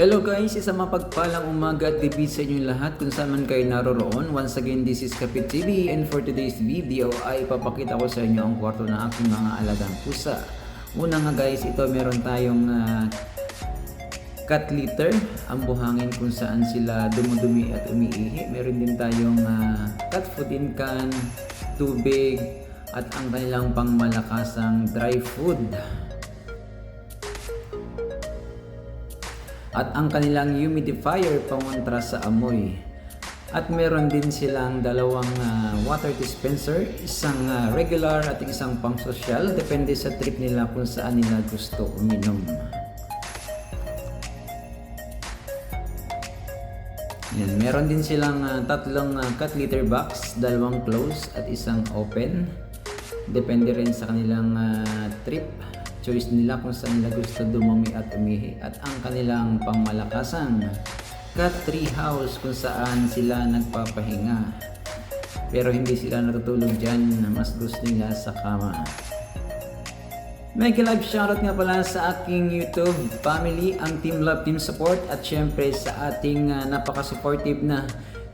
Hello guys, isang mapagpalang umaga at gabi sa inyong lahat kung saan man kayo naroroon. Once again, this is Kapit TV and for today's video ay ipapakita ko sa inyo ang kwarto ng aking mga alagang pusa. Una nga guys, ito meron tayong cat litter, ang buhangin kung saan sila dumudumi at umiihi. Meron din tayong cat food in can, tubig at ang kanilang pangmalakasang dry food. At ang kanilang humidifier pangontra sa amoy. At meron din silang dalawang water dispenser, isang regular at isang pang social, depende sa trip nila kung saan nila gusto uminom. Yan, meron din silang tatlong cat litter box, dalawang close at isang open. Depende rin sa kanilang trip. Choice nila kung saan nila gusto dumumi at umihi. At ang kanilang pangmalakasang cat tree house kung saan sila nagpapahinga. Pero hindi sila natutulog dyan, mas gusto nila sa kama. Mega live shoutout nga pala sa aking YouTube family, ang Team Love, Team Support at syempre sa ating napaka-supportive na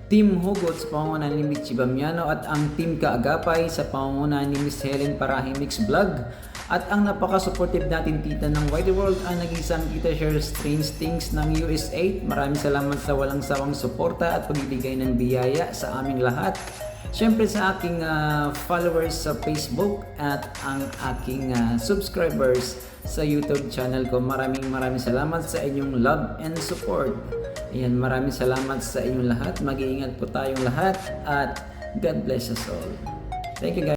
Team Hugot sa pangunahan ni Mitch Bamiano at ang Team Kaagapay sa pangunahan ni Miss Helen Parahi Mix Vlog. At ang napaka-supportive natin tita ng Wide World ang nag-isang Tita Cheryl Strange Things ng USA. Maraming salamat sa walang sawang suporta at pagbibigay ng biyaya sa aming lahat. Siyempre sa aking followers sa Facebook at ang aking subscribers sa YouTube channel ko. Maraming salamat sa inyong love and support. Ayan, maraming salamat sa inyong lahat. Mag-iingat po tayong lahat at God bless us all. Thank you guys.